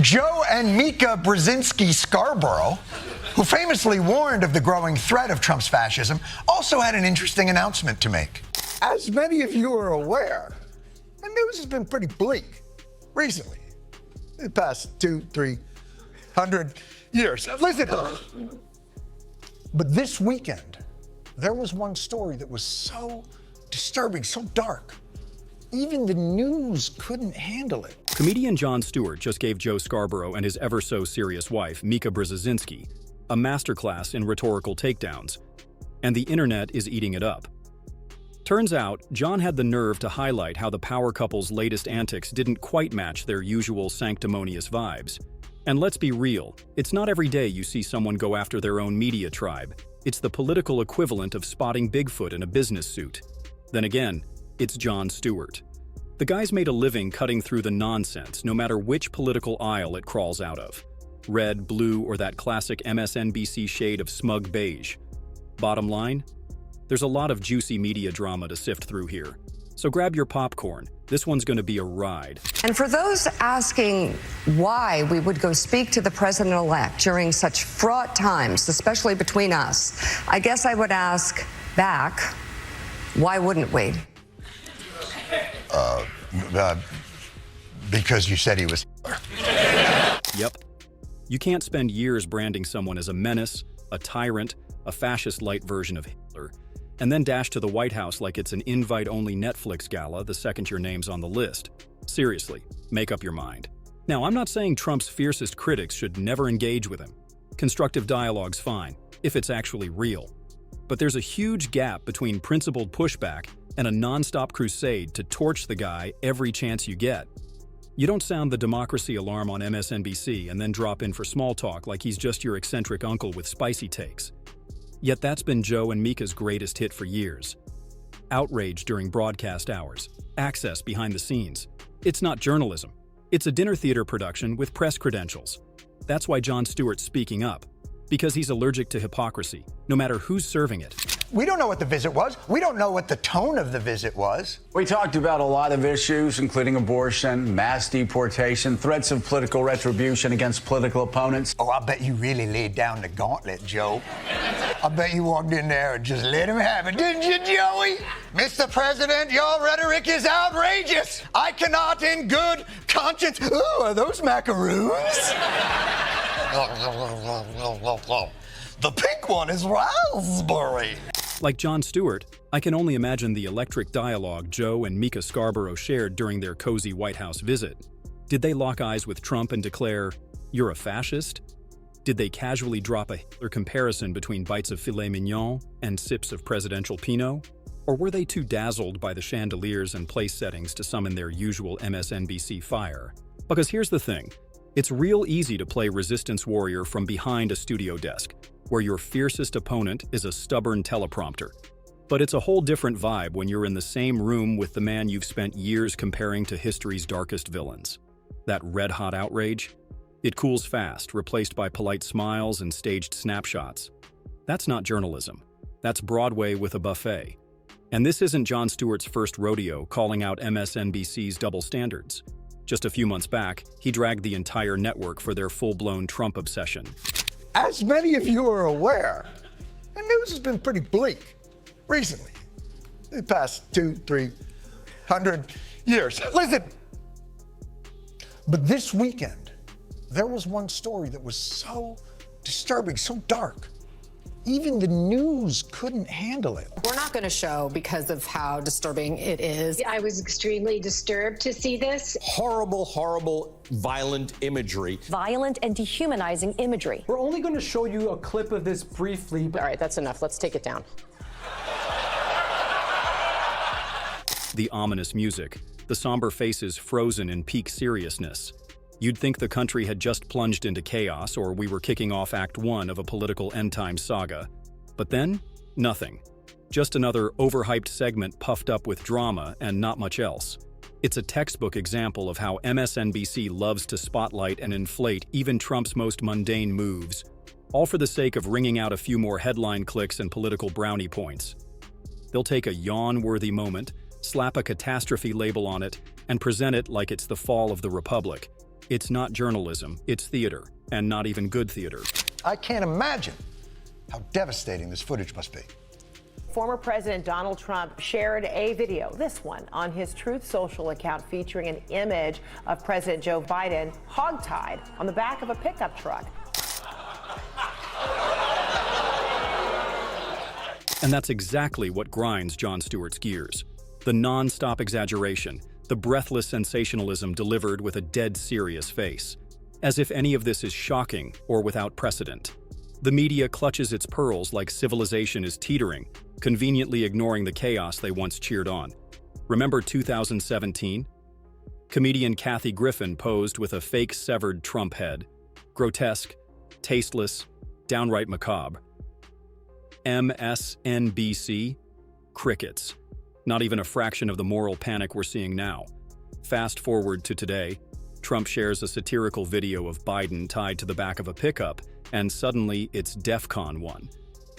Joe and Mika Brzezinski Scarborough, who famously warned of the growing threat of Trump's fascism, also had an interesting announcement to make. As many of you are aware, the news has been pretty bleak recently, in the past 200-300 years. Listen, but this weekend, there was one story that was so disturbing, so dark, even the news couldn't handle it. Comedian Jon Stewart just gave Joe Scarborough and his ever-so-serious wife, Mika Brzezinski, a masterclass in rhetorical takedowns, and the internet is eating it up. Turns out, Jon had the nerve to highlight how the power couple's latest antics didn't quite match their usual sanctimonious vibes. And let's be real, it's not every day you see someone go after their own media tribe. It's the political equivalent of spotting Bigfoot in a business suit. Then again, it's Jon Stewart. The guy's made a living cutting through the nonsense, no matter which political aisle it crawls out of. Red, blue, or that classic MSNBC shade of smug beige. Bottom line? There's a lot of juicy media drama to sift through here. So grab your popcorn. This one's going to be a ride. And for those asking why we would go speak to the president-elect during such fraught times, especially between us, I guess I would ask back, why wouldn't we? Because you said he was Yep. You can't spend years branding someone as a menace, a tyrant, a fascist-light version of Hitler, and then dash to the White House like it's an invite-only Netflix gala the second your name's on the list. Seriously, make up your mind. Now, I'm not saying Trump's fiercest critics should never engage with him. Constructive dialogue's fine, if it's actually real. But there's a huge gap between principled pushback and a non-stop crusade to torch the guy every chance you get. You don't sound the democracy alarm on MSNBC and then drop in for small talk like he's just your eccentric uncle with spicy takes. Yet that's been Joe and Mika's greatest hit for years. Outrage during broadcast hours, access behind the scenes. It's not journalism. It's a dinner theater production with press credentials. That's why Jon Stewart's speaking up, because he's allergic to hypocrisy, no matter who's serving it. We don't know what the visit was. We don't know what the tone of the visit was. We talked about a lot of issues, including abortion, mass deportation, threats of political retribution against political opponents. Oh, I bet you really laid down the gauntlet, Joe. I bet you walked in there and just let him have it, didn't you, Joey? Mr. President, your rhetoric is outrageous. I cannot in good conscience... Ooh, are those macaroons? The pink one is raspberry. Like Jon Stewart, I can only imagine the electric dialogue Joe and Mika Scarborough shared during their cozy White House visit. Did they lock eyes with Trump and declare, "You're a fascist"? Did they casually drop a Hitler comparison between bites of filet mignon and sips of presidential Pinot? Or were they too dazzled by the chandeliers and place settings to summon their usual MSNBC fire? Because here's the thing. It's real easy to play resistance warrior from behind a studio desk, where your fiercest opponent is a stubborn teleprompter. But it's a whole different vibe when you're in the same room with the man you've spent years comparing to history's darkest villains. That red-hot outrage? It cools fast, replaced by polite smiles and staged snapshots. That's not journalism. That's Broadway with a buffet. And this isn't Jon Stewart's first rodeo calling out MSNBC's double standards. Just a few months back, he dragged the entire network for their full-blown Trump obsession. As many of you are aware, the news has been pretty bleak recently, in the past 200-300 years. Listen, but this weekend, there was one story that was so disturbing, so dark, even the news couldn't handle it. We're not going to show because of how disturbing it is. I was extremely disturbed to see this. Horrible, horrible, violent imagery. Violent and dehumanizing imagery. We're only going to show you a clip of this briefly. All right, that's enough. Let's take it down. The ominous music, the somber faces frozen in peak seriousness. You'd think the country had just plunged into chaos or we were kicking off Act 1 of a political end-time saga. But then, nothing. Just another overhyped segment puffed up with drama and not much else. It's a textbook example of how MSNBC loves to spotlight and inflate even Trump's most mundane moves, all for the sake of wringing out a few more headline clicks and political brownie points. They'll take a yawn-worthy moment, slap a catastrophe label on it, and present it like it's the fall of the Republic. It's not journalism, it's theater, and not even good theater. I can't imagine how devastating this footage must be. Former President Donald Trump shared a video, this one, on his Truth Social account featuring an image of President Joe Biden hogtied on the back of a pickup truck. And that's exactly what grinds Jon Stewart's gears. The non-stop exaggeration, the breathless sensationalism delivered with a dead serious face. As if any of this is shocking or without precedent. The media clutches its pearls like civilization is teetering, conveniently ignoring the chaos they once cheered on. Remember 2017? Comedian Kathy Griffin posed with a fake severed Trump head. Grotesque, tasteless, downright macabre. MSNBC? Crickets. Not even a fraction of the moral panic we're seeing now. Fast forward to today, Trump shares a satirical video of Biden tied to the back of a pickup, and suddenly it's DEFCON 1.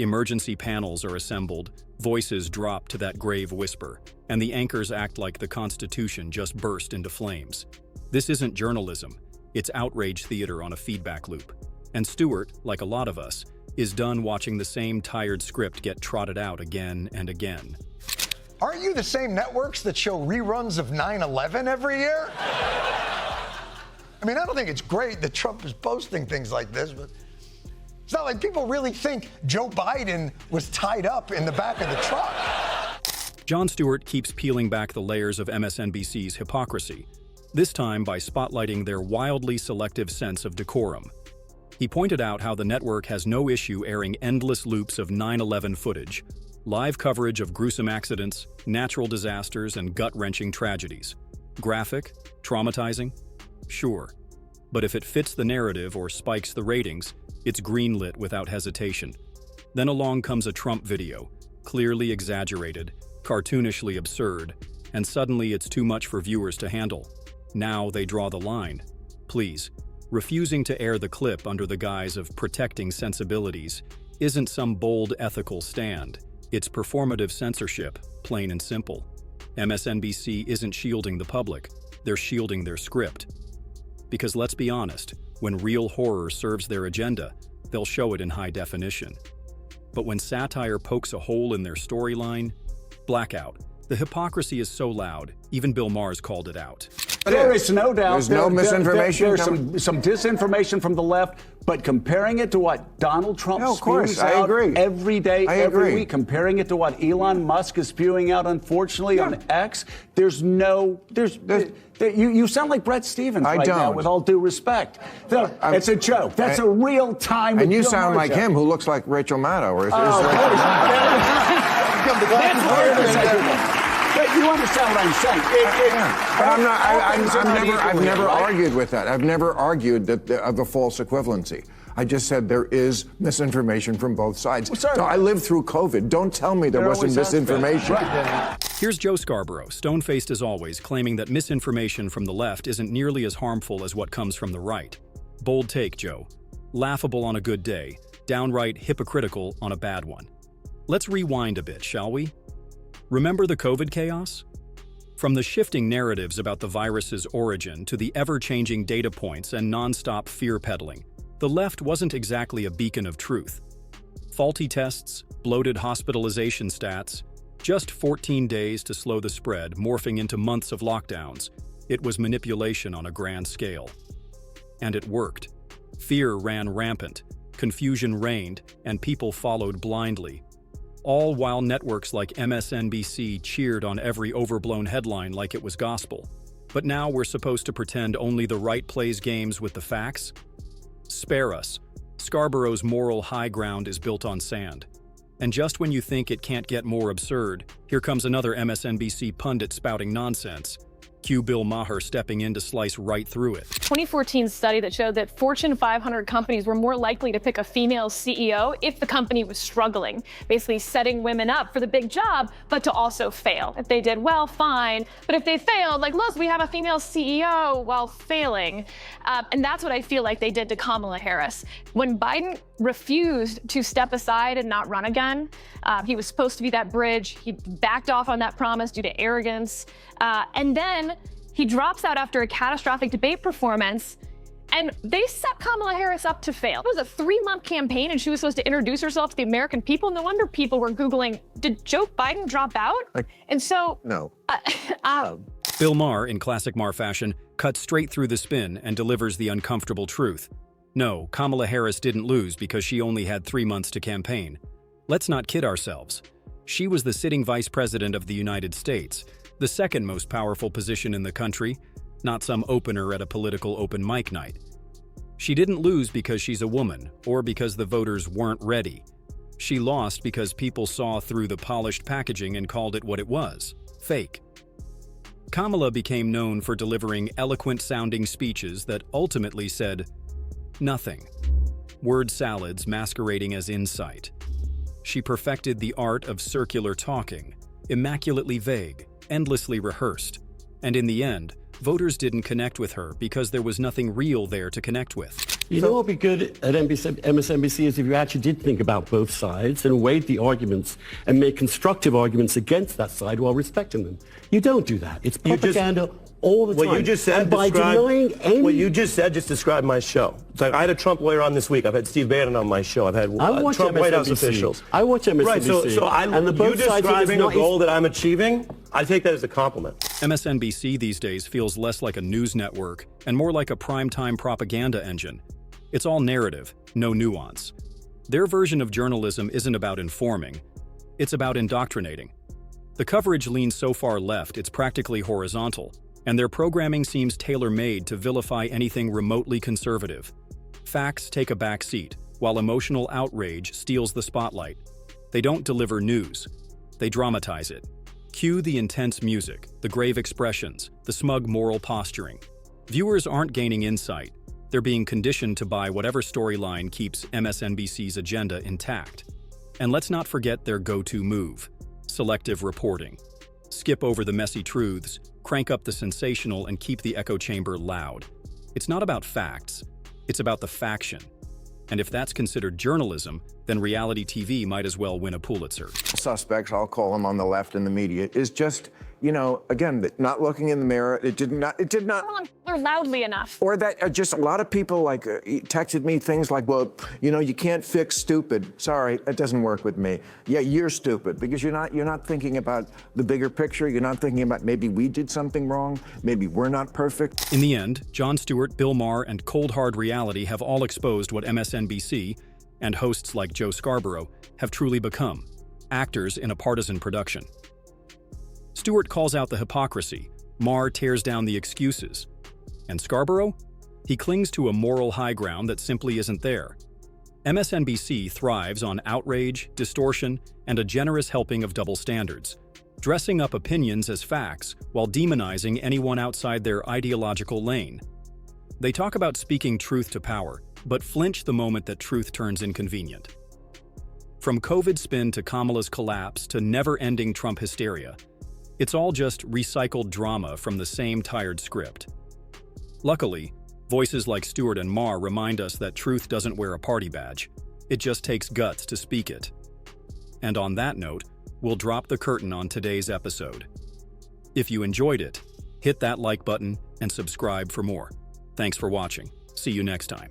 Emergency panels are assembled, voices drop to that grave whisper, and the anchors act like the Constitution just burst into flames. This isn't journalism, it's outrage theater on a feedback loop. And Stewart, like a lot of us, is done watching the same tired script get trotted out again and again. Aren't you the same networks that show reruns of 9/11 every year? I mean, I don't think it's great that Trump is posting things like this, but it's not like people really think Joe Biden was tied up in the back of the truck. Jon Stewart keeps peeling back the layers of MSNBC's hypocrisy, this time by spotlighting their wildly selective sense of decorum. He pointed out how the network has no issue airing endless loops of 9/11 footage, live coverage of gruesome accidents, natural disasters, and gut-wrenching tragedies. Graphic? Traumatizing? Sure. But if it fits the narrative or spikes the ratings, it's greenlit without hesitation. Then along comes a Trump video, clearly exaggerated, cartoonishly absurd, and suddenly it's too much for viewers to handle. Now they draw the line. Please, refusing to air the clip under the guise of protecting sensibilities isn't some bold ethical stand. It's performative censorship, plain and simple. MSNBC isn't shielding the public, they're shielding their script. Because let's be honest, when real horror serves their agenda, they'll show it in high definition. But when satire pokes a hole in their storyline, blackout. The hypocrisy is so loud, even Bill Maher's called it out. There is no doubt. There's no misinformation. There's some disinformation from the left, but comparing it to what Donald Trump spews out every day, every week, comparing it to what Elon Musk is spewing out, unfortunately, on X, you sound like Brett Stevens now, with all due respect. It's a joke. That's a real time. And you sound like him, who looks like Rachel Maddow. You understand what I'm saying? I've never argued with that. I've never argued of a false equivalency. I just said there is misinformation from both sides. No, I lived through COVID. Don't tell me there wasn't misinformation. Here's Joe Scarborough, stone-faced as always, claiming that misinformation from the left isn't nearly as harmful as what comes from the right. Bold take, Joe. Laughable on a good day, downright hypocritical on a bad one. Let's rewind a bit, shall we? Remember the COVID chaos? From the shifting narratives about the virus's origin to the ever-changing data points and non-stop fear-peddling, the left wasn't exactly a beacon of truth. Faulty tests, bloated hospitalization stats, just 14 days to slow the spread, morphing into months of lockdowns. It was manipulation on a grand scale. And it worked. Fear ran rampant, confusion reigned, and people followed blindly. All while networks like MSNBC cheered on every overblown headline like it was gospel. But now we're supposed to pretend only the right plays games with the facts? Spare us. Scarborough's moral high ground is built on sand. And just when you think it can't get more absurd, here comes another MSNBC pundit spouting nonsense. Cue Bill Maher stepping in to slice right through it. 2014 study that showed that Fortune 500 companies were more likely to pick a female CEO if the company was struggling, basically setting women up for the big job, but to also fail. If they did well, fine. But if they failed, like, look, we have a female CEO while failing. And that's what I feel like they did to Kamala Harris. When Biden refused to step aside and not run again, he was supposed to be that bridge. He backed off on that promise due to arrogance. And then He drops out after a catastrophic debate performance, and they set Kamala Harris up to fail. It was a 3-month campaign, and she was supposed to introduce herself to the American people. No wonder people were Googling, did Joe Biden drop out? And so... No. Bill Maher, in classic Maher fashion, cuts straight through the spin and delivers the uncomfortable truth. No, Kamala Harris didn't lose because she only had 3 months to campaign. Let's not kid ourselves. She was the sitting vice president of the United States, the second most powerful position in the country, not some opener at a political open mic night. She didn't lose because she's a woman or because the voters weren't ready. She lost because people saw through the polished packaging and called it what it was: fake. Kamala became known for delivering eloquent-sounding speeches that ultimately said nothing. Word salads masquerading as insight. She perfected the art of circular talking, immaculately vague, endlessly rehearsed. And in the end, voters didn't connect with her because there was nothing real there to connect with. You know what would be good at MSNBC is if you actually did think about both sides and weighed the arguments and made constructive arguments against that side while respecting them. You don't do that. It's propaganda all the time. What you just said, by denying any... What you just said just described my show. It's like I had a Trump lawyer on this week. I've had Steve Bannon on my show. I've had Trump White House officials. I watch MSNBC. Right, so you describing a goal that I'm achieving, I take that as a compliment. MSNBC these days feels less like a news network and more like a primetime propaganda engine. It's all narrative, no nuance. Their version of journalism isn't about informing, it's about indoctrinating. The coverage leans so far left it's practically horizontal, and their programming seems tailor-made to vilify anything remotely conservative. Facts take a back seat, while emotional outrage steals the spotlight. They don't deliver news, they dramatize it. Cue the intense music, the grave expressions, the smug moral posturing. Viewers aren't gaining insight. They're being conditioned to buy whatever storyline keeps MSNBC's agenda intact. And let's not forget their go-to move: selective reporting. Skip over the messy truths, crank up the sensational, and keep the echo chamber loud. It's not about facts, it's about the faction. And if that's considered journalism, then reality TV might as well win a Pulitzer. Suspects, I'll call them on the left in the media, is just, again, not looking in the mirror. It did not. Or loudly enough. Or that just a lot of people texted me things like, well, you can't fix stupid. Sorry, that doesn't work with me. Yeah, you're stupid because you're not thinking about the bigger picture. You're not thinking about maybe we did something wrong. Maybe we're not perfect. In the end, Jon Stewart, Bill Maher, and cold hard reality have all exposed what MSNBC and hosts like Joe Scarborough have truly become: actors in a partisan production. Stewart calls out the hypocrisy, Maher tears down the excuses. And Scarborough? He clings to a moral high ground that simply isn't there. MSNBC thrives on outrage, distortion, and a generous helping of double standards, dressing up opinions as facts while demonizing anyone outside their ideological lane. They talk about speaking truth to power, but flinch the moment that truth turns inconvenient. From COVID spin to Kamala's collapse to never-ending Trump hysteria, it's all just recycled drama from the same tired script. Luckily, voices like Stewart and Maher remind us that truth doesn't wear a party badge. It just takes guts to speak it. And on that note, we'll drop the curtain on today's episode. If you enjoyed it, hit that like button and subscribe for more. Thanks for watching. See you next time.